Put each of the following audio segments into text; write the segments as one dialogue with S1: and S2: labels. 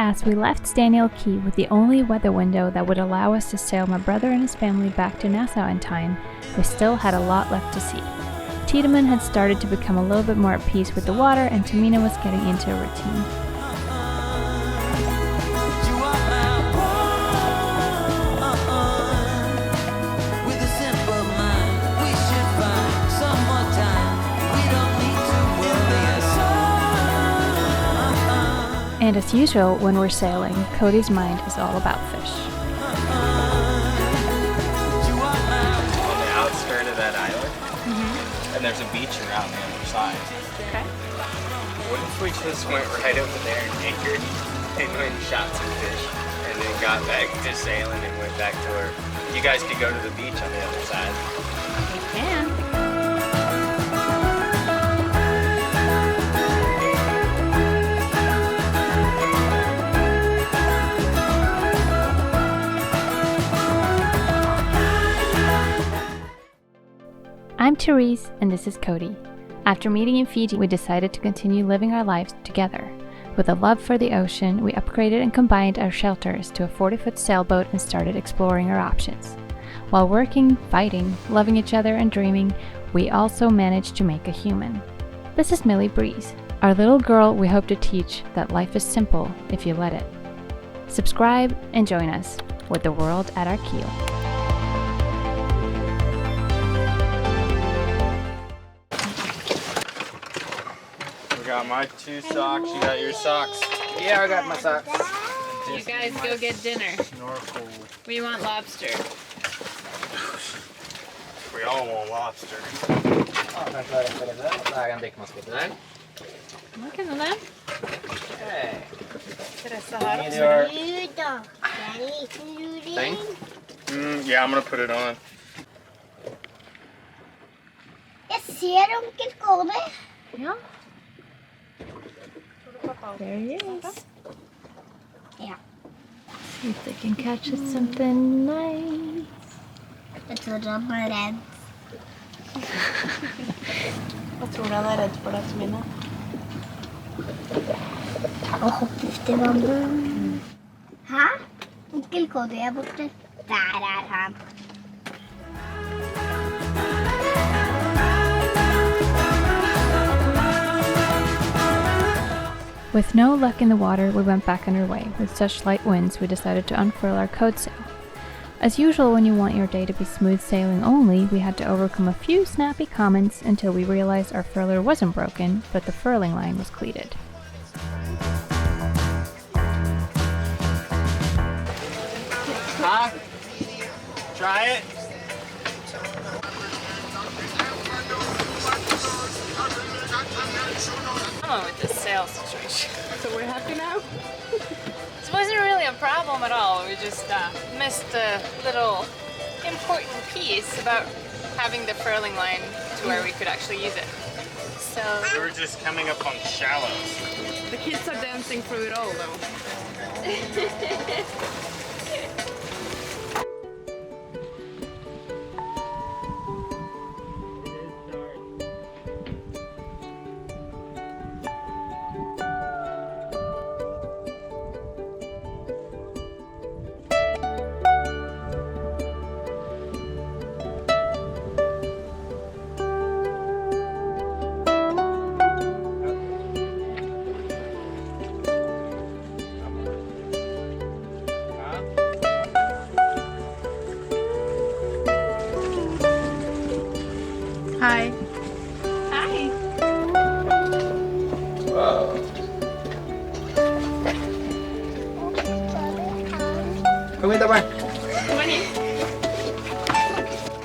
S1: As we left Daniel Key with the only weather window that would allow us to sail my brother and his family back to Nassau in time, we still had a lot left to see. Tiedemann had started to become a little bit more at peace with the water, and Tamina was getting into a routine. And as usual, when we're sailing, Cody's mind is all about fish.
S2: On the outskirt of that island, and there's a beach around the other side.
S1: Okay.
S2: What if we just went right over there and anchored and went and shot some fish, and then got back to sailing and went back to where you guys could go to the beach on the other side?
S1: We can. I'm Therese, and this is Cody. After meeting in Fiji, we decided to continue living our lives together. With a love for the ocean, we upgraded and combined our shelters to a 40-foot sailboat and started exploring our options. While working, fighting, loving each other, and dreaming, we also managed to make a human. This is Millie Breeze, our little girl we hope to teach that life is simple if you let it. Subscribe and join us with the world at our keel.
S2: Got my 2 socks, you got your socks. Yeah, I got my socks.
S1: You guys go get dinner.
S2: Snorkel.
S1: We want lobster.
S2: We all want lobster.
S1: Look at that.
S2: Hey.
S1: Therese har
S2: Need your thing? Yeah, I'm gonna put it on.
S3: Jeg ser onkel Cody.
S1: Ja. There he is.
S3: Yeah.
S1: See if they can catch us something nice.
S3: Jeg tror han er redd.
S4: Hva tror du han er redd for deg, Tamina?
S3: Å hoppe ut i vannet. Hæ? Onkel Cody er borte. Der er han.
S1: With no luck in the water, we went back underway. With such light winds, we decided to unfurl our code sail. As usual, when you want your day to be smooth sailing only, we had to overcome a few snappy comments until we realized our furler wasn't broken, but the furling line was cleated.
S2: Huh? Try it?
S1: I'm with this sail situation.
S4: So we're happy now?
S1: It wasn't really a problem at all. We just missed a little important piece about having the furling line to where we could actually use it. So
S2: We were just coming up on shallows.
S4: The kids are dancing through it all though. Hi.
S1: hi.
S2: Wow. Kom hit, Abba.
S1: Kom hit.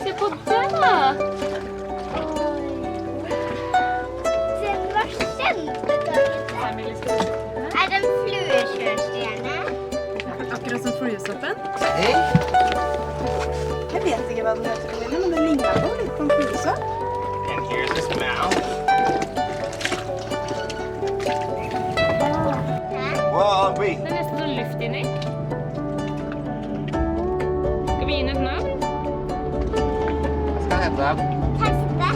S1: Se på den då!
S3: Den var kjempetøyt. Er det en fluekjørstjerne?
S4: Akkurat som fluesoppen.
S2: Hej.
S4: Jeg vet ikke hva den heter, Camilla, men den ligner på litt på en fluesopp.
S2: And here's his mouth. Wow,
S1: Det er nesten sånn luft inni. Skal vi gi den et navn?
S2: Hva skal den hete?
S3: Teste.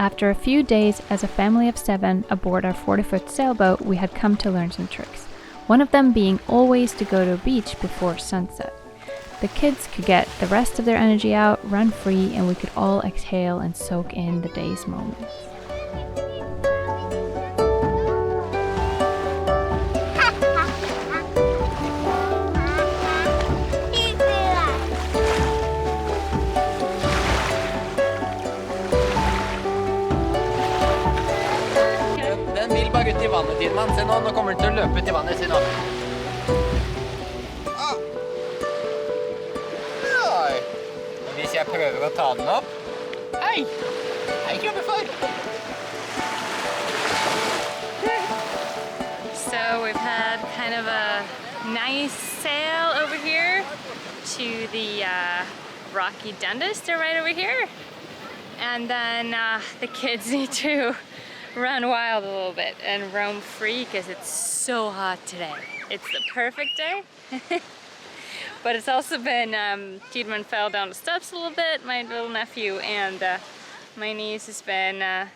S1: After a few days as a family of 7 aboard our 40-foot sailboat, we had come to learn some tricks. One of them being always to go to a beach before sunset. The kids could get the rest of their energy out, run free, and we could all exhale and soak in the day's moments.
S2: Den vil bare ut i vannet, Tidmann. Se nå kommer den til å løpe ut i vannet. Se nå. Hvis jeg prøver å ta den opp. Hei! Hei, krabbefar!
S1: So we've had kind of a nice sail over here to the rocky Dundas. They're right over here. And then the kids need to run wild a little bit and roam free because it's so hot today. It's the perfect day. But it's also been, Tiedman fell down the steps a little bit, my little nephew, and my niece has been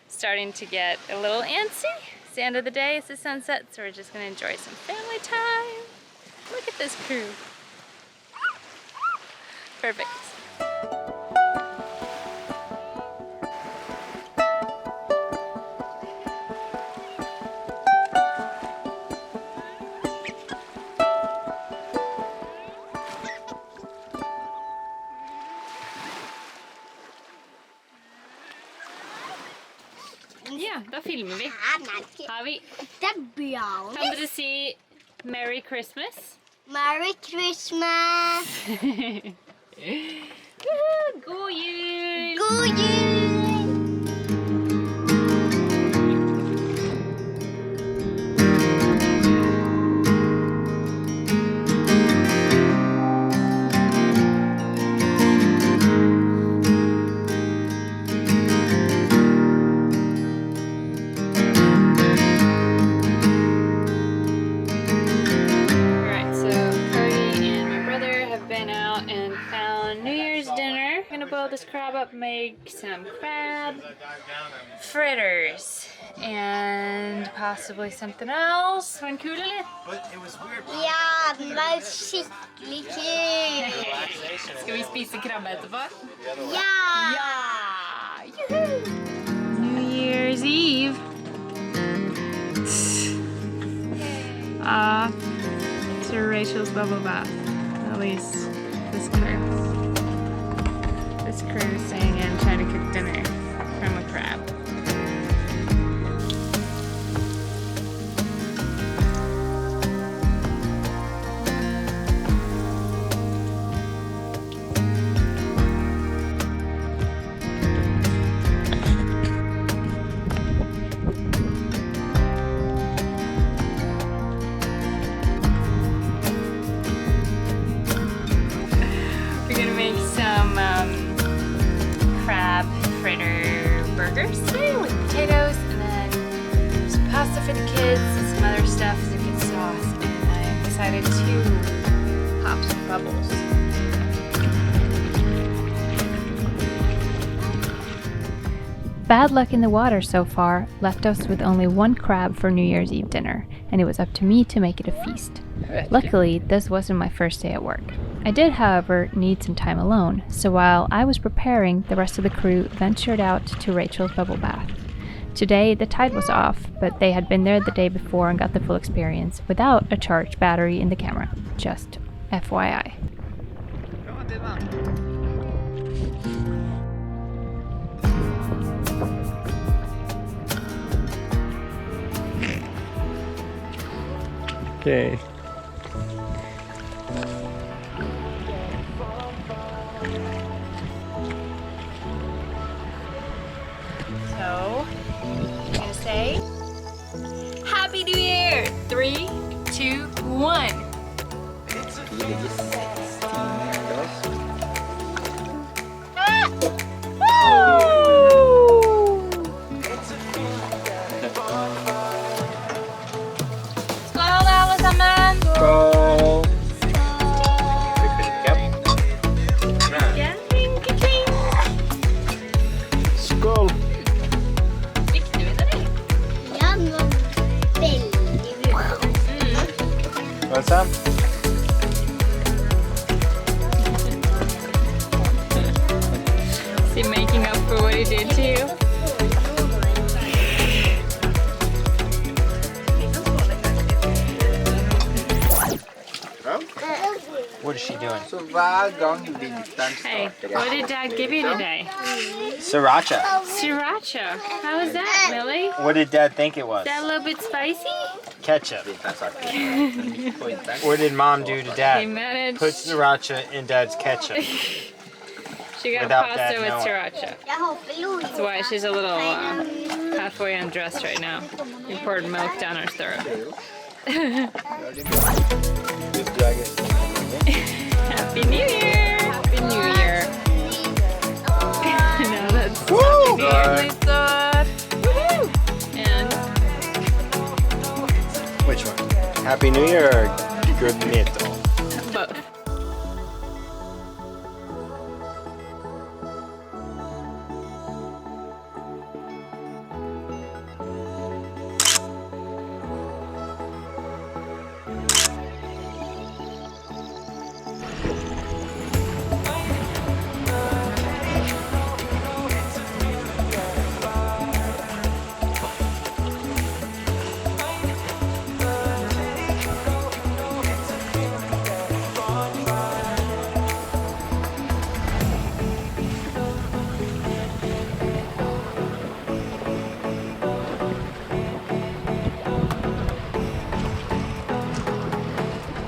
S1: starting to get a little antsy. It's the end of the day, it's the sunset, so we're just gonna enjoy some family time. Look at this crew. Perfect. Ja, da filmer vi. Har vi.
S3: Det er bra.
S1: Kan dere si Merry Christmas?
S3: Merry Christmas.
S1: God jul!
S3: God jul.
S1: Boil this crab up, make some crab fritters and possibly something else. Var den kul, eller?
S3: Ja, den var skikkelig kul.
S1: Skal vi spise krabbe etterpå?
S3: Ja!
S1: Ja! New Year's Eve. To Rachel's bubble bath. At least this crew. This crew is staying in trying to cook dinner from a crab. We're gonna make some crab fritter burgers today with potatoes, and then some pasta for the kids and some other stuff as a good sauce. And I'm excited to pop some bubbles. Bad luck in the water so far left us with only one crab for New Year's Eve dinner, and it was up to me to make it a feast. Luckily, this wasn't my first day at work. I did, however, need some time alone, so while I was preparing, the rest of the crew ventured out to Rachel's bubble bath. Today, the tide was off, but they had been there the day before and got the full experience without a charged battery in the camera. Just FYI.
S2: Okay.
S1: So, I'm gonna say, Happy New Year! 3, 2, 1. Skål alle sammen!
S2: want some?
S1: Is he making up for what he did to you?
S2: What is she doing?
S1: Hey, what did Dad give you today?
S2: Sriracha.
S1: Sriracha. How was that, Millie?
S2: What did Dad think it was?
S1: Is that a little bit spicy?
S2: Ketchup. What did Mom do to
S1: He
S2: Dad?
S1: managed.
S2: Put sriracha in Dad's ketchup.
S1: She got
S2: without
S1: pasta
S2: Dad
S1: with
S2: knowing.
S1: sriracha.
S3: Jag hoppar ju.
S1: That's why she's a little halfway undressed right now. We poured milk down her throat. Happy New Year! Happy New Year! No, that's Happy New Year, Lisa! Woohoo! And
S2: Which one? Happy New Year or Good Nito?
S1: both.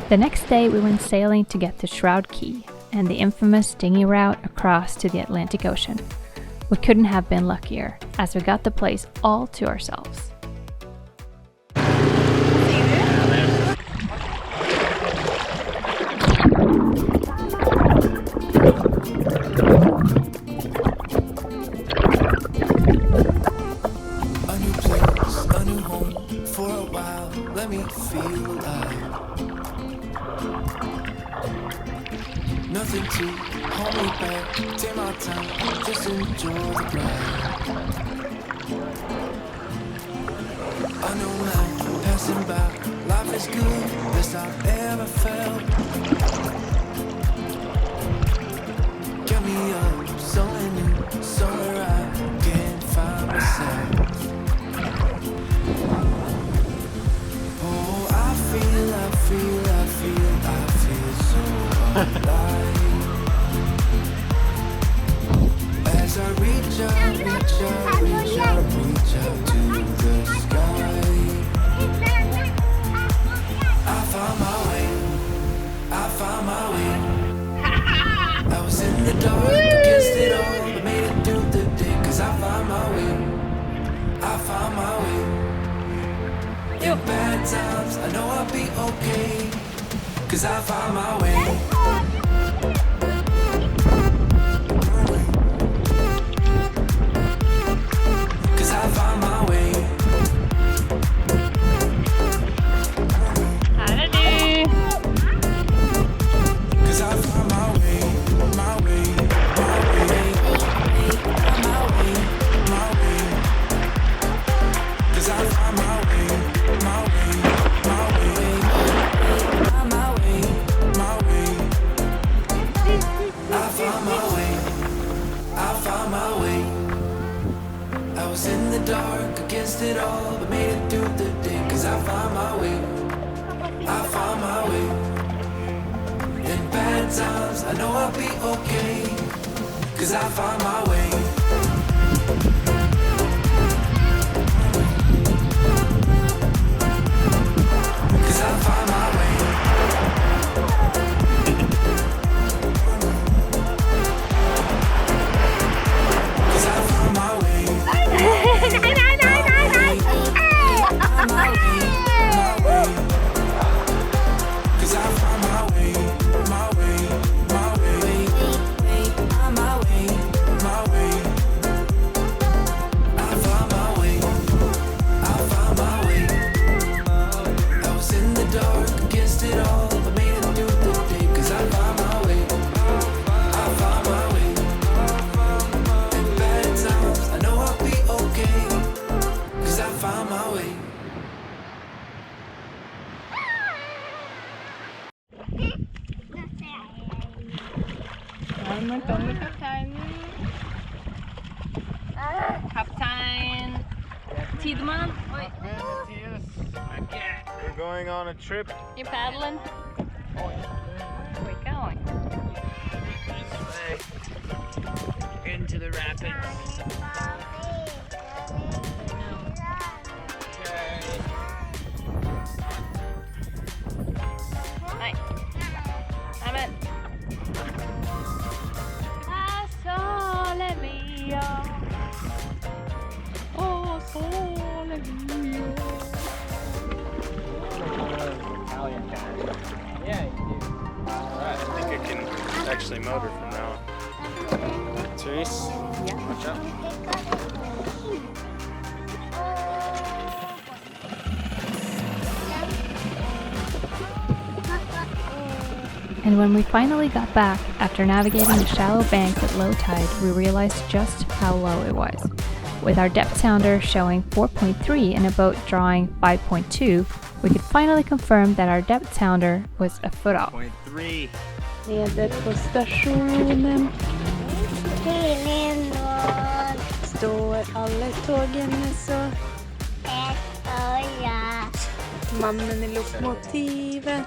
S1: The next day, we went sailing to get to Shroud Key and the infamous dinghy route across to the Atlantic Ocean. We couldn't have been luckier, as we got the place all to ourselves.
S5: A new place, a new home for a while. Let me feel alive. Nothing to hold me back. Take my time, just enjoy the ride. I know life passing by. Life is good, best I've ever felt. Get me up, somewhere new, somewhere I can't find myself. Oh, I feel so alive. As I reach out to the sky. I found my way. I was in the dark against it all, but made it through the day. Cause I found my way. In bad times, I know I'll be okay. Cause I found my way. Cause I found my way.
S1: Howdy!
S5: Cause I found my way. My way. Cause I found my way. I was in the dark against it all, but made it through the day. Cause I found my way. In bad times, I know I'll be okay. Cause I found my way. Cause I found my way. Cause I found my way.
S1: Kaptein Tideman.
S2: We're going on a trip.
S1: You paddling? Where are we going?
S2: Into the rapids.
S1: Hi. I'm it. Ah, sole mio. Oh, sole mio.
S2: Italian guy. Yeah, you do. Alright, I think I can actually motor from now on. Therese? Yeah. Watch out.
S1: And when we finally got back, after navigating the shallow banks at low tide, we realized just how low it was. With our depth sounder showing 4.3 and a boat drawing 5.2, we could finally confirm that our depth sounder was a foot off.
S2: 0.3.
S4: Nere på stationen står alla tågen så. Mannen i lokomotivet.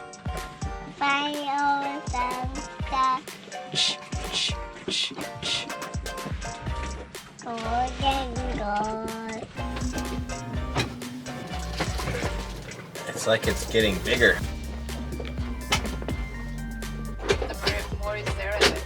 S2: It's like it's getting bigger.
S4: More is there in it.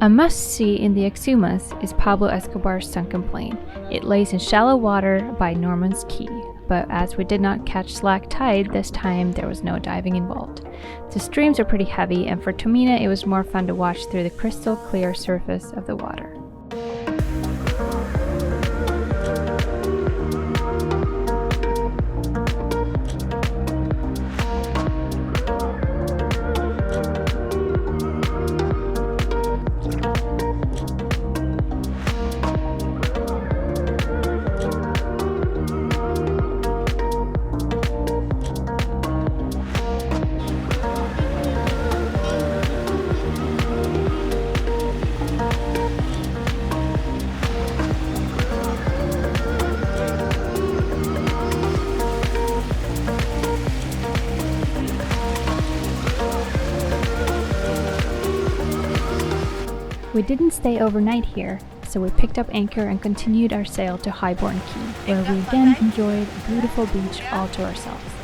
S1: A must-see in the Exumas is Pablo Escobar's sunken plane. It lays in shallow water by Norman's Key, but as we did not catch slack tide this time, there was no diving involved. The streams are pretty heavy, and for Tomina it was more fun to watch through the crystal clear surface of the water. We didn't stay overnight here, so we picked up anchor and continued our sail to Highbourne Key, where we again enjoyed a beautiful beach all to ourselves.